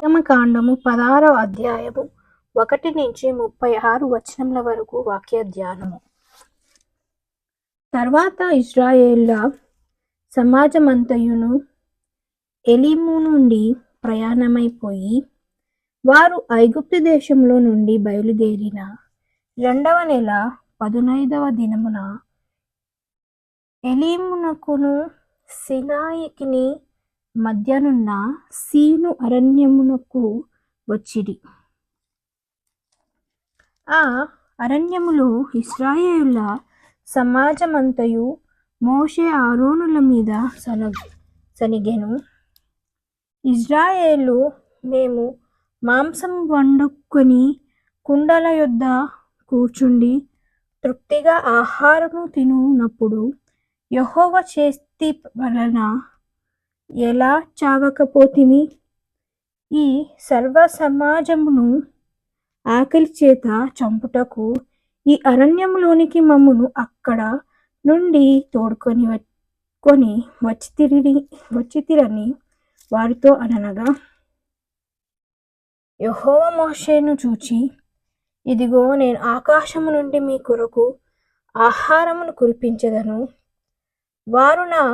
నిర్గమకాండము 16వ అధ్యాయము 1 నుంచి 36 వచనముల వరకు వాక్య ధ్యానము. తర్వాత ఇశ్రాయేళ్ల సమాజమంతయును ఎలీము నుండి ప్రయాణమైపోయి వారు ఐగుప్తు దేశంలో నుండి బయలుదేరిన 2వ నెల 15వ దినమున ఎలీమునకును సినాయికిని మధ్యనున్న సీను అరణ్యమునకు వచ్చిరి. ఆ అరణ్యములో ఇశ్రాయేలుల సమాజమంతయు మోషే ఆరోనుల మీద సనిగెను. ఇశ్రాయేలు మేము మాంసం వండుకొని కుండల యొద్ద కూర్చుండి తృప్తిగా ఆహారము తినునప్పుడు యెహోవా చేతి వలన ఎలా చావకపోతిమి? ఈ సర్వ సమాజమును ఆకలి చేత చంపుటకు ఈ అరణ్యములోనికి మమ్మును అక్కడ నుండి తోడుకొని వచ్చితిరని వారితో అనగా, యెహోవా మోషేను చూచి, ఇదిగో నేను ఆకాశము నుండి మీ కొరకు ఆహారమును కురిపించెదను. వారు నా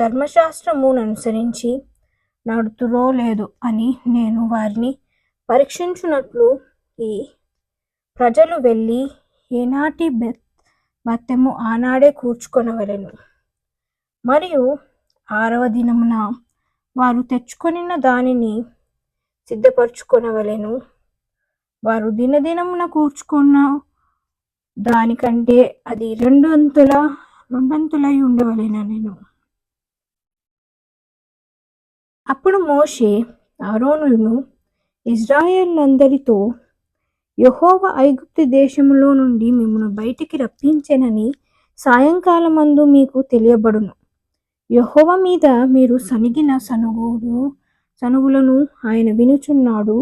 ధర్మశాస్త్రమును అనుసరించి నడుతురో లేదో అని నేను వారిని పరీక్షించున్నట్లు ఈ ప్రజలు వెళ్ళి ఏనాటి బత్తెము ఆనాడే కూర్చుకొనవలెను. మరియు 6వ దినమున వారు తెచ్చుకొనిన దానిని సిద్ధపరచుకొనవలెను. వారు దినదినమున కూర్చుకున్న దానికంటే అది రెండంతులై ఉండవలెనెను. అప్పుడు మోషే ఆరోనులను ఇశ్రాయేలులందరితో, యెహోవా ఐగుప్తు దేశములో నుండి మిమ్మును బయటికి రప్పించెనని సాయంకాలమందు మీకు తెలియబడును. యెహోవా మీద మీరు సనిగిన సనుగులను ఆయన వినుచున్నాడు.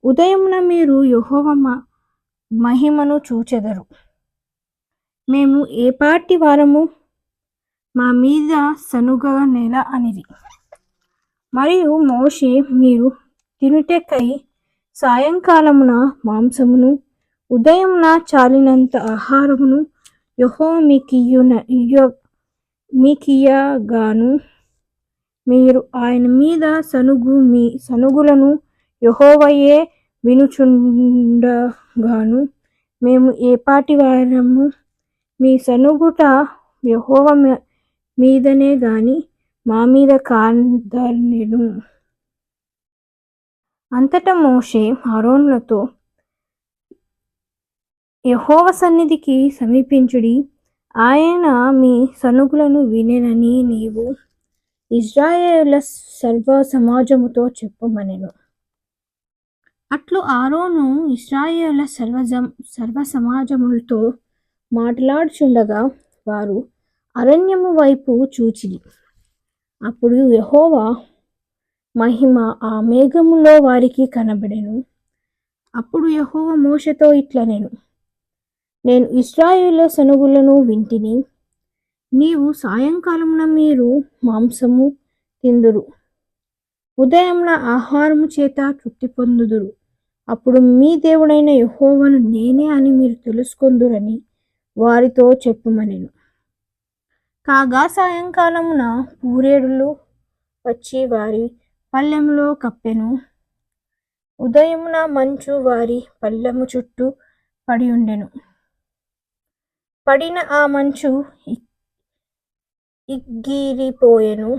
ఉదయమున మీరు యెహోవా మహిమను చూచెదరు. మేము ఏ పాటి వారము? మా మీద సనుగనేల అనిరి. మరియు మోషే, మీరు తినుటకై సాయంకాలమున మాంసమును ఉదయమున చాలినంత ఆహారమును యెహోవా మీకియ్యగాను మీరు ఆయన మీద మీ సనుగులను యెహోవాయే వినుచుండగాను మేము ఏ పాటి వారము? మీ సనుగుట యెహోవా మీదనే గాని మా మీద కాదనెను. అంతటా మోషే ఆరోనులతో, యెహోవా సన్నిధికి సమీపించుడి, ఆయన మీ సనుగులను వినెనని నీవు ఇశ్రాయేలుల సర్వ సమాజముతో చెప్పుమనెను. అట్లు ఆరోను ఇశ్రాయేలుల సర్వ సమాజములతో మాట్లాడుచుండగా వారు అరణ్యము వైపు చూచిరి. అప్పుడు యెహోవా మహిమ ఆ మేఘములో వారికి కనబడెను. అప్పుడు యెహోవా మోషేతో ఇట్లనెను, నేను ఇశ్రాయేలుల సనుగులను వింటిని. నీవు సాయంకాలమున మీరు మాంసము తిందురు, ఉదయమున ఆహారము చేత తృప్తి పొందుదురు. అప్పుడు మీ దేవుడైన యెహోవాను నేనే అని మీరు తెలుసుకొందురని వారితో చెప్పుమనెను. కాగా సాయంకాలమున పూరేడులు వచ్చి వారి పళ్ళెములో కప్పెను. ఉదయమున మంచు వారి పళ్ళెము చుట్టూ పడియుండెను. పడిన ఆ మంచు ఇగిరిపోయెను.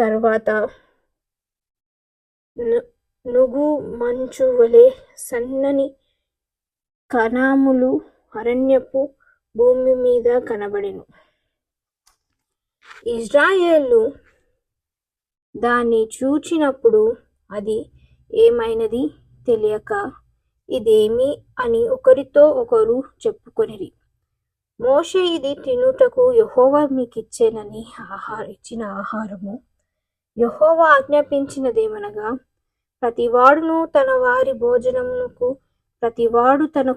తర్వాత నుగు మంచు వలె సన్నని కణములు అరణ్యపు భూమి మీద కనబడెను. ఇశ్రాయేలు దాన్ని చూచినప్పుడు అది ఏమైనది తెలియక ఇదేమి అని ఒకరితో ఒకరు చెప్పుకొనిరి. మోషే, ఇది తినుటకు యెహోవా మీకిచ్చెనని ఇచ్చిన ఆహారము. యెహోవా ఆజ్ఞాపించినదేమనగా, ప్రతివాడును తన వారి భోజనమునకు ప్రతివాడు తన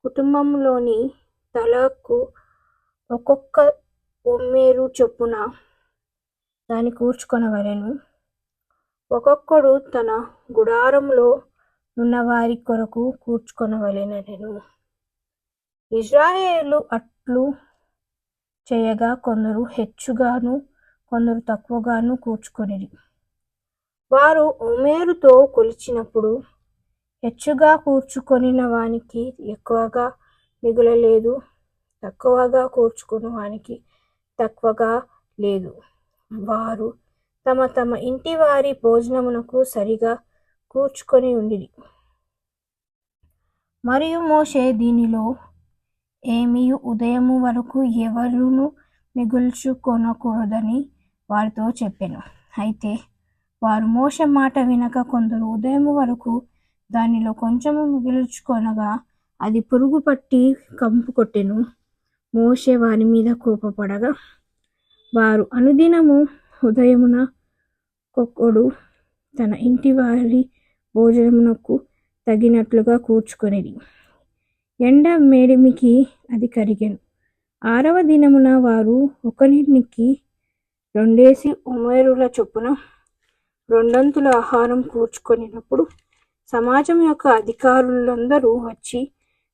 కుటుంబములోని తలకు ఒక్కొక్క ఒమ్మేరు చొప్పున దాన్ని కూర్చుకొనవలెను. ఒక్కొక్కడు తన గుడారములో నున్నవారి కొరకు కూర్చుకొనవలెనెను. ఇశ్రాయేలు అట్లు చేయగా కొందరు హెచ్చుగాను కొందరు తక్కువగాను కూర్చుకొనిరి. వారు ఓమెరుతో కొలిచినప్పుడు హెచ్చుగా కూర్చుకొనిన వానికి ఎక్కువగా మిగులలేదు, తక్కువగా కూర్చుకుని వానికి తక్కువగా లేదు. వారు తమ తమ ఇంటి వారి భోజనమునకు సరిగా కూర్చుకొని ఉండిరి. మరియు మోషే దీనిలో ఏమియు ఉదయము వరకు ఎవరును మిగుల్చుకొనకూడదని వారితో చెప్పెను. అయితే వారు మోషే మాట వినక కొందరు ఉదయము వరకు దానిలో కొంచెము మిగుల్చుకొనగా అది పురుగు పట్టి కంపు కొట్టెను. మోషే వారి మీద కోపపడగా వారు అనుదినము ఉదయమున ఒక్కొక్కడు తన ఇంటి వారి భోజనమునకు తగినట్లుగా కూర్చుకొనిరి. ఎండ మేడిమికి అది కరిగెను. 6వ దినమున వారు ఒకనికి 2 ఓమెరుల చొప్పున 2 ఆహారం కూర్చుకొనినప్పుడు సమాజం యొక్క అధికారులందరూ వచ్చి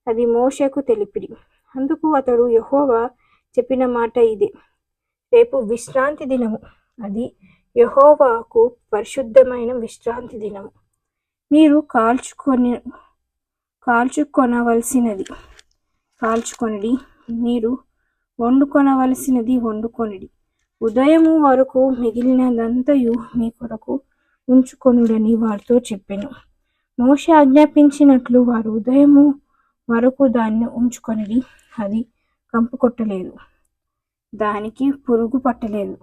అది మోషేకు తెలిపిరి. అందుకు అతడు, యెహోవా చెప్పిన మాట ఇదే, రేపు విశ్రాంతి దినము, అది యెహోవాకు పరిశుద్ధమైన విశ్రాంతి దినము. మీరు కాల్చుకొనవలసినది మీరు వండుకొనవలసినది వండుకొనిడి. ఉదయము వరకు మిగిలినదంతయు మీ కొరకు ఉంచుకొనుడని వారితో చెప్పెను. మోషే ఆజ్ఞాపించినట్లు వారు ఉదయము వరకు దాన్ని ఉంచుకొనిడి. అది కంపు కొట్టలేదు, దానికి పురుగు పట్టలేదు.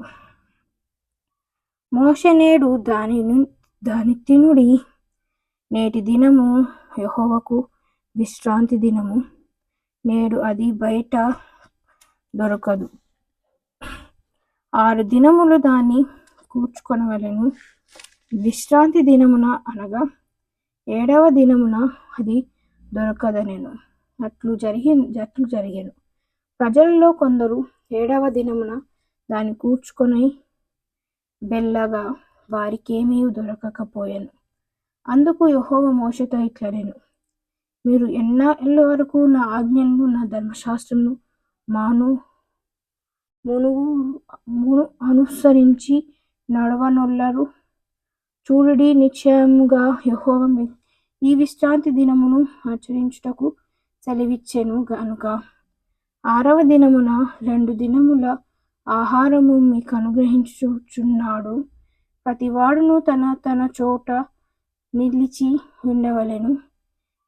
మోషే, నేడు దాని తినుడి, నేటి దినము యెహోవాకు విశ్రాంతి దినము, నేడు అది బయట దొరకదు. 6 దినములు దాన్ని కూర్చుకొనవలెను. విశ్రాంతి దినమున అనగా 7వ దినమున అది దొరకదనెను. అట్లు జరిగెను. ప్రజలలో కొందరు 7వ దినమున దాన్ని కూర్చుకొని వెళ్ళగా వారికేమీ దొరకకపోయెను. అందుకు యెహోవా మోషేతో ఇట్లనెను, మీరు ఎన్నాళ్ళ వరకు నా ఆజ్ఞలను నా ధర్మశాస్త్రమును అనుసరించి నడవనొల్లరు? చూడుడి, నిశ్చయముగా యెహోవా ఈ విశ్రాంతి దినమును ఆచరించుటకు సెలవిచ్చెను గనుక 6వ దినమున 2 దినముల ఆహారము మీకు అనుగ్రహించుచున్నాడు. ప్రతివాడును తన తన చోట నిలిచి ఉండవలెను.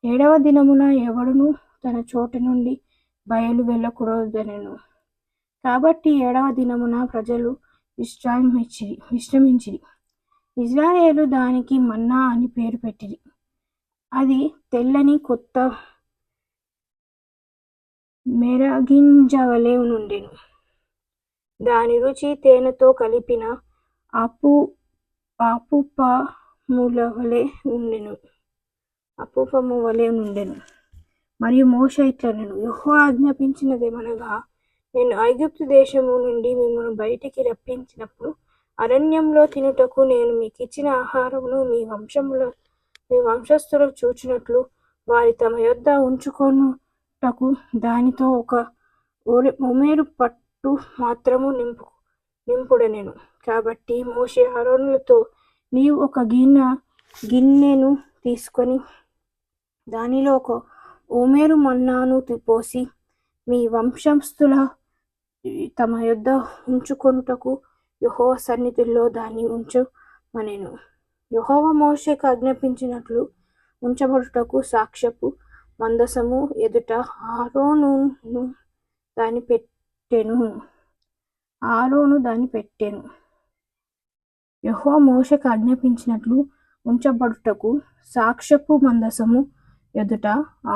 7వ దినమున ఎవడును తన చోట నుండి బయలు వెళ్ళకూడదనెను. కాబట్టి 7వ దినమున ప్రజలు విశ్రమించిరి. ఇశ్రాయేలు దానికి మన్నా అని పేరు పెట్టిరి. అది తెల్లని కొత్త మెరగింజవలె నుండెను. దాని రుచి తేనెతో కలిపిన అపుపము వలె నుండెను. మరియు మోషే ఇట్లనెను, యెహోవా ఆజ్ఞాపించినదేమనగా, నేను ఐగుప్తు దేశము నుండి మిమ్మును బయటికి రప్పించినప్పుడు అరణ్యంలో తినుటకు నేను మీకిచ్చిన ఆహారమును మీ వంశస్థులు చూచినట్లు వారి తమ యొద్ద ఉంచుకొనుటకు దానితో 1 ఓమెరు పట్టు మాత్రము నింపుడనెను. కాబట్టి మోషే అహరోనులతో, నీవు ఒక గిన్నెను తీసుకొని దానిలో 1 ఓమెరు మన్నాను పోసి మీ వంశస్థుల తమ యొద్ద ఉంచుకొనుటకు యెహోవా సన్నిధిలో దాన్ని ఉంచమనెను. యెహోవా మోషేకు ఆజ్ఞాపించినట్లు ఉంచబడుటకు సాక్ష్యపు మందసము ఎదుట ఆరోను దాన్ని పెట్టెను. యెహోవా మోషేకు ఆజ్ఞాపించినట్లు ఉంచబడుటకు సాక్ష్యపు మందసము ఎదుట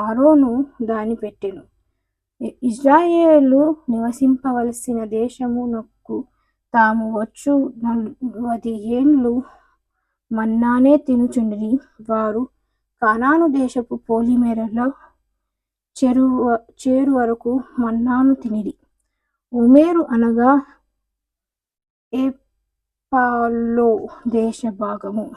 ఆరోను దాన్ని పెట్టెను. ఇశ్రాయేలు నివసింపవలసిన దేశమునకు తాము వచ్చు 40 ఏండ్లు మన్నానే తినుచుండిరి. వారు కానాను దేశపు పొలిమేరల చేరు వరకు మన్నాను తినిరి. ఓమెరు అనగా పాలో దేశ భాగము.